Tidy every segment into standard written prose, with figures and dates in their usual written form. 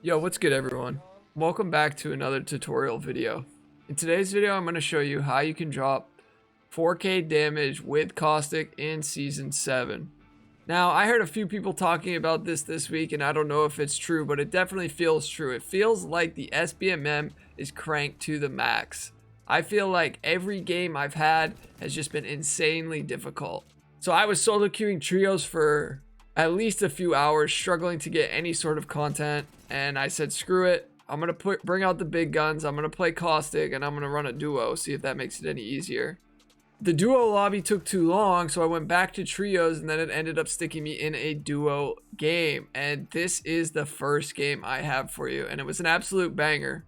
Yo, what's good everyone? Welcome back to another tutorial video. In today's video, I'm going to show you how you can drop 4K damage with Caustic in Season 7. Now, I heard a few people talking about this week, and I don't know if it's true, but it definitely feels true. It feels like the SBMM is cranked to the max. I feel like every game I've had has just been insanely difficult. So I was solo queuing trios for at least a few hours, struggling to get any sort of content, and I said screw it, I'm gonna bring out the big guns, I'm gonna play Caustic, and I'm gonna run a duo, see if that makes it any easier. The duo lobby took too long, so I went back to trios, and then it ended up sticking me in a duo game, and this is the first game I have for you, and it was an absolute banger.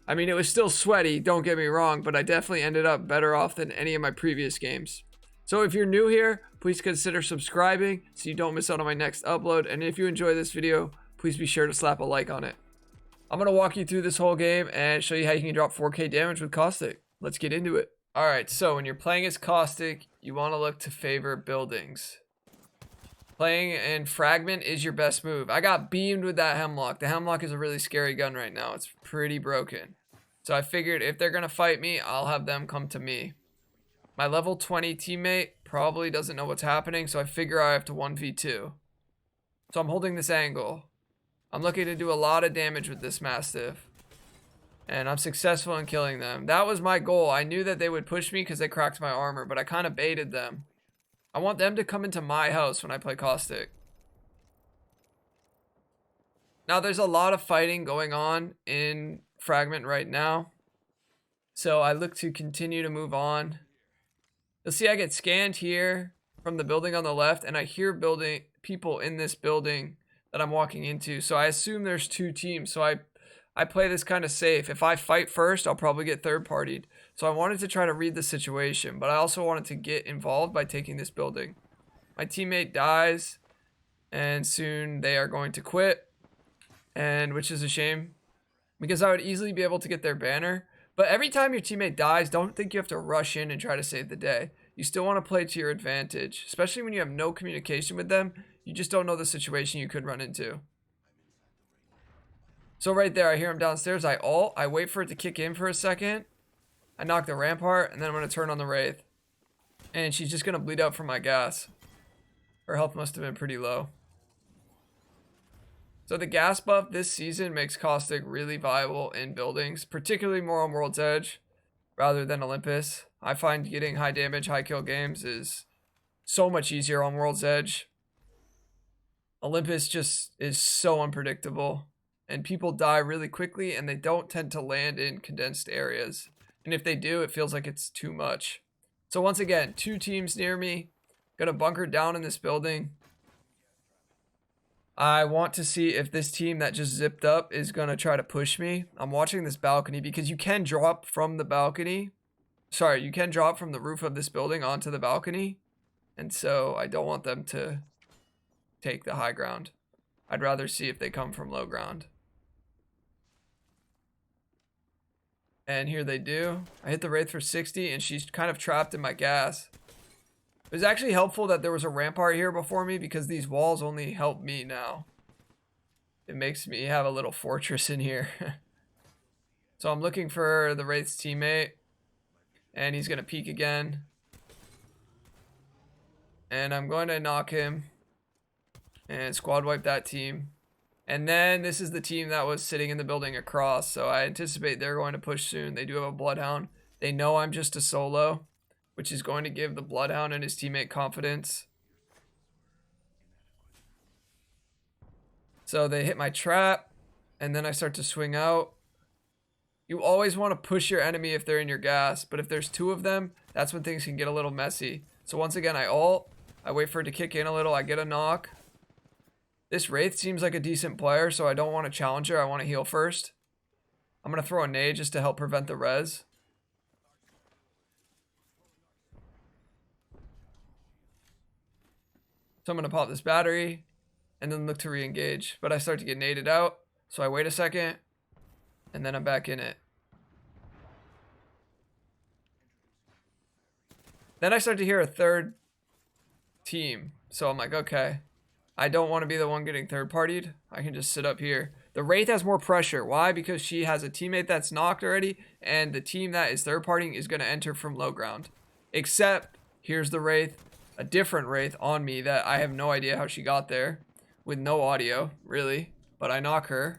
I mean, it was still sweaty, don't get me wrong, but I definitely ended up better off than any of my previous games. So if you're new here, please consider subscribing so you don't miss out on my next upload. And if you enjoy this video, please be sure to slap a like on it. I'm going to walk you through this whole game and show you how you can drop 4K damage with Caustic. Let's get into it. Alright, so when you're playing as Caustic, you want to look to favor buildings. Playing in Fragment is your best move. I got beamed with that Hemlock. The Hemlock is a really scary gun right now. It's pretty broken. So I figured if they're going to fight me, I'll have them come to me. My level 20 teammate probably doesn't know what's happening, so I figure I have to 1v2. So I'm holding this angle. I'm looking to do a lot of damage with this Mastiff. And I'm successful in killing them. That was my goal. I knew that they would push me because they cracked my armor, but I kind of baited them. I want them to come into my house when I play Caustic. Now there's a lot of fighting going on in Fragment right now. So I look to continue to move on. You'll see I get scanned here from the building on the left, and I hear people in this building that I'm walking into. So I assume there's two teams. So I play this kind of safe. If I fight first, I'll probably get third partied. So I wanted to try to read the situation, but I also wanted to get involved by taking this building. My teammate dies, and soon they are going to quit, and which is a shame because I would easily be able to get their banner. But every time your teammate dies, don't think you have to rush in and try to save the day. You still want to play to your advantage, especially when you have no communication with them. You just don't know the situation you could run into. So right there, I hear him downstairs. I ult. I wait for it to kick in for a second. I knock the rampart, and then I'm going to turn on the Wraith. And she's just going to bleed out from my gas. Her health must have been pretty low. So the gas buff this season makes Caustic really viable in buildings, particularly more on World's Edge rather than Olympus. I find getting high damage, high kill games is so much easier on World's Edge. Olympus just is so unpredictable, and people die really quickly, and they don't tend to land in condensed areas. And if they do, it feels like it's too much. So once again, two teams near me. Gonna bunker down in this building. I want to see if this team that just zipped up is going to try to push me. I'm watching this balcony because you can drop from the balcony. Sorry, you can drop from the roof of this building onto the balcony. And so I don't want them to take the high ground. I'd rather see if they come from low ground. And here they do. I hit the Wraith for 60 and she's kind of trapped in my gas. It was actually helpful that there was a rampart here before me because these walls only help me now. It makes me have a little fortress in here. So I'm looking for the Wraith's teammate. And he's going to peek again. And I'm going to knock him. And squad wipe that team. And then this is the team that was sitting in the building across. So I anticipate they're going to push soon. They do have a Bloodhound. They know I'm just a solo, which is going to give the Bloodhound and his teammate confidence. So they hit my trap, and then I start to swing out. You always want to push your enemy if they're in your gas, but if there's two of them, that's when things can get a little messy. So once again, I ult. I wait for it to kick in a little. I get a knock. This Wraith seems like a decent player, so I don't want to challenge her. I want to heal first. I'm going to throw a nade just to help prevent the res. So I'm going to pop this battery and then look to re-engage. But I start to get naded out. So I wait a second and then I'm back in it. Then I start to hear a third team. So I'm like, okay, I don't want to be the one getting third partied. I can just sit up here. The Wraith has more pressure. Why? Because she has a teammate that's knocked already, and the team that is third partying is going to enter from low ground. Except, here's the Wraith, a different Wraith on me that I have no idea how she got there, with no audio, really, but I knock her.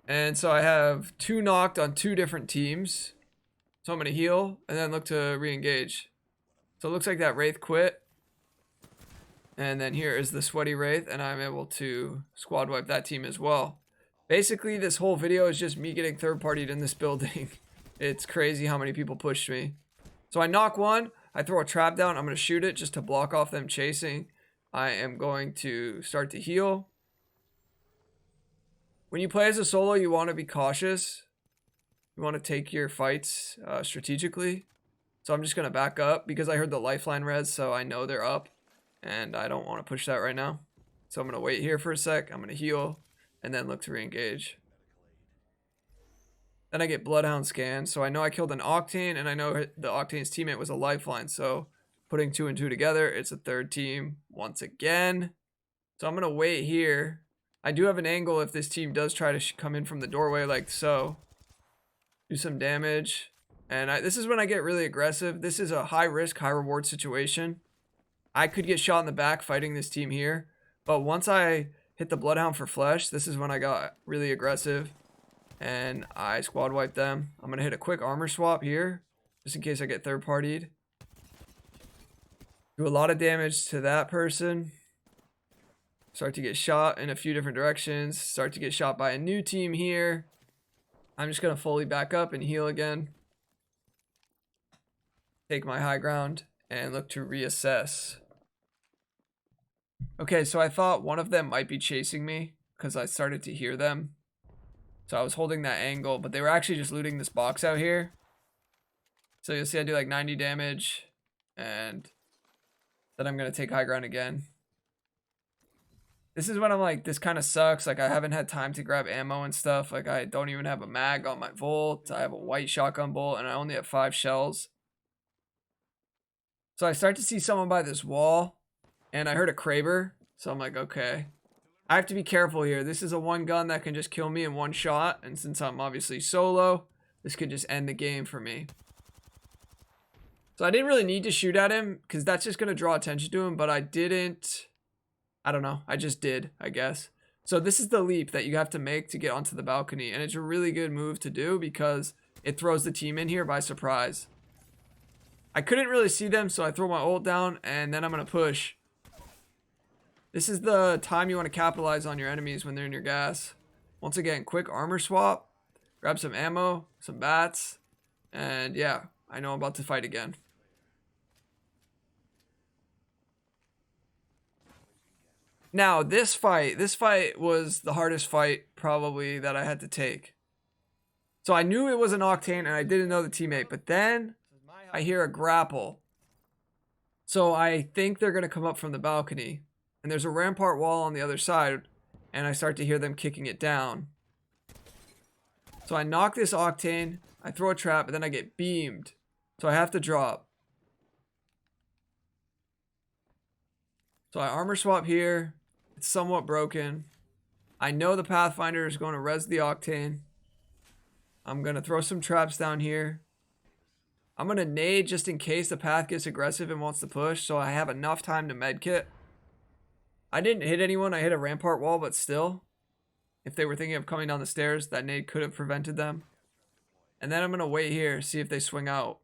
And so I have 2 knocked on 2 different teams. So I'm going to heal, and then look to re-engage. So it looks like that Wraith quit. And then here is the sweaty Wraith, and I'm able to squad wipe that team as well. Basically, this whole video is just me getting third-partied in this building. It's crazy how many people pushed me. So I knock one, I throw a trap down, I'm going to shoot it just to block off them chasing. I am going to start to heal. When you play as a solo, you want to be cautious. You want to take your fights strategically. So I'm just going to back up because I heard the lifeline res, so I know they're up. And I don't want to push that right now. So I'm going to wait here for a sec. I'm going to heal and then look to re-engage. Then I get Bloodhound scan. So I know I killed an Octane, and I know the Octane's teammate was a lifeline. So putting 2 and 2 together, it's a third team once again. So I'm going to wait here. I do have an angle if this team does try to come in from the doorway like so. Do some damage. And this is when I get really aggressive. This is a high risk, high reward situation. I could get shot in the back fighting this team here. But once I hit the Bloodhound for flesh, this is when I got really aggressive. And I squad wiped them. I'm going to hit a quick armor swap here, just in case I get third partied. Do a lot of damage to that person. Start to get shot in a few different directions. Start to get shot by a new team here. I'm just going to fully back up and heal again. Take my high ground and look to reassess. Okay, so I thought one of them might be chasing me because I started to hear them. So I was holding that angle, but they were actually just looting this box out here. So you'll see I do like 90 damage, and then I'm going to take high ground again. This is when I'm like, this kind of sucks. Like, I haven't had time to grab ammo and stuff. Like, I don't even have a mag on my Volt. I have a white shotgun bolt, and I only have 5 shells. So I start to see someone by this wall, and I heard a Kraber. So I'm like, okay. I have to be careful here. This is a 1 gun that can just kill me in 1 shot. And since I'm obviously solo, this could just end the game for me. So I didn't really need to shoot at him because that's just going to draw attention to him. But I didn't. I don't know. I just did, I guess. So this is the leap that you have to make to get onto the balcony. And it's a really good move to do because it throws the team in here by surprise. I couldn't really see them, so I throw my ult down, and then I'm going to push. This is the time you want to capitalize on your enemies when they're in your gas. Once again, quick armor swap. Grab some ammo, some bats. And yeah, I know I'm about to fight again. Now, this fight was the hardest fight probably that I had to take. So I knew it was an Octane, and I didn't know the teammate. But then I hear a grapple. So I think they're going to come up from the balcony. And there's a rampart wall on the other side. And I start to hear them kicking it down. So I knock this Octane. I throw a trap, but then I get beamed. So I have to drop. So I armor swap here. It's somewhat broken. I know the Pathfinder is going to res the Octane. I'm going to throw some traps down here. I'm going to nade just in case the path gets aggressive and wants to push, so I have enough time to medkit. I didn't hit anyone. I hit a rampart wall, but still, if they were thinking of coming down the stairs, that nade could have prevented them. And then I'm going to wait here, see if they swing out.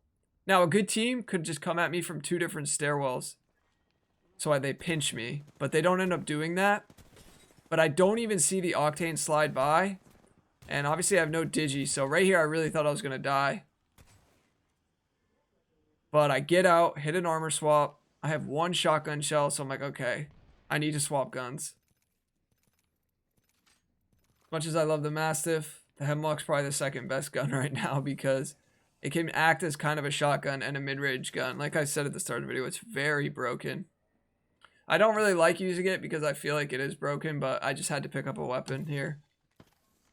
Now, a good team could just come at me from 2 different stairwells. So they pinch me, but they don't end up doing that. But I don't even see the Octane slide by. And obviously I have no digi, so right here I really thought I was going to die. But I get out, hit an armor swap. I have 1 shotgun shell, so I'm like, okay, I need to swap guns. As much as I love the Mastiff, the Hemlock's probably the 2nd best gun right now because it can act as kind of a shotgun and a mid-range gun. Like I said at the start of the video, it's very broken. I don't really like using it because I feel like it is broken, but I just had to pick up a weapon here.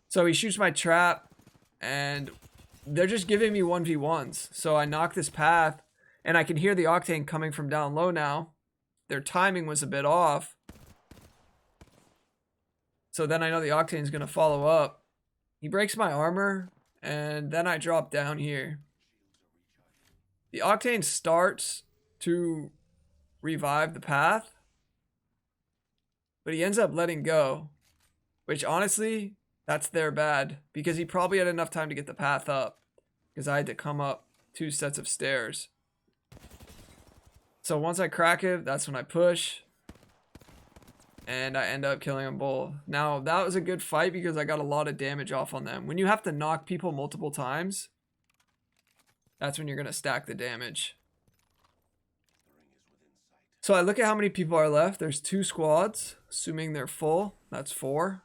So he shoots my trap, and they're just giving me 1v1s. So I knock this path, and I can hear the Octane coming from down low now. Their timing was a bit off. So then I know the Octane's going to follow up. He breaks my armor, and then I drop down here. The Octane starts to revive the path, but he ends up letting go, which honestly, that's their bad, because he probably had enough time to get the path up, because I had to come up 2 sets of stairs. So once I crack it, that's when I push, and I end up killing them both. Now, that was a good fight because I got a lot of damage off on them. When you have to knock people multiple times, that's when you're going to stack the damage. So I look at how many people are left. There's 2 squads, assuming they're full. That's 4.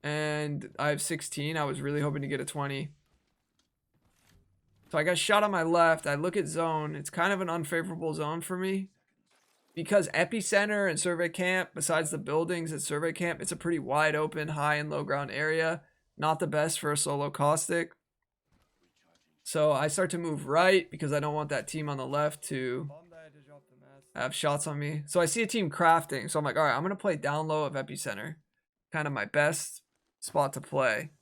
And I have 16. I was really hoping to get a 20. So I got shot on my left. I look at zone. It's kind of an unfavorable zone for me, because epicenter and survey camp, besides the buildings at survey camp, it's a pretty wide open high and low ground area. Not the best for a solo Caustic. So I start to move right because I don't want that team on the left to have shots on me. So I see a team crafting. So I'm like, all right, I'm going to play down low of epicenter. Kind of my best spot to play.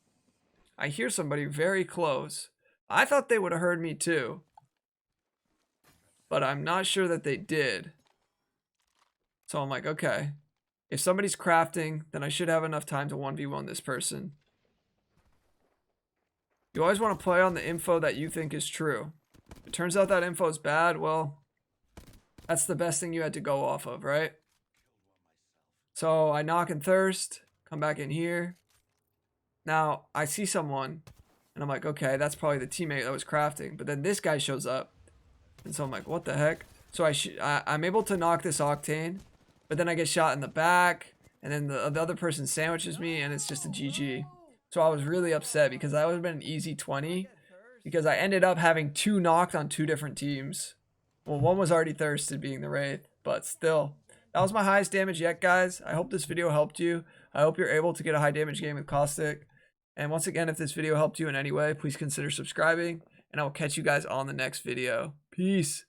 I hear somebody very close. I thought they would have heard me too, but I'm not sure that they did. So I'm like, okay, if somebody's crafting, then I should have enough time to 1v1 this person. You always want to play on the info that you think is true. If it turns out that info is bad, well, that's the best thing you had to go off of, right? So I knock and thirst, come back in here. Now I see someone, and I'm like, okay, that's probably the teammate that was crafting. But then this guy shows up, and so I'm like, what the heck? So I'm able to knock this Octane, but then I get shot in the back, and then the other person sandwiches me, and it's just a GG. So I was really upset because that would have been an easy 20, because I ended up having 2 knocked on 2 different teams. Well, one was already thirsted, being the Wraith, but still. That was my highest damage yet, guys. I hope this video helped you. I hope you're able to get a high damage game with Caustic. And once again, if this video helped you in any way, please consider subscribing, and I will catch you guys on the next video. Peace.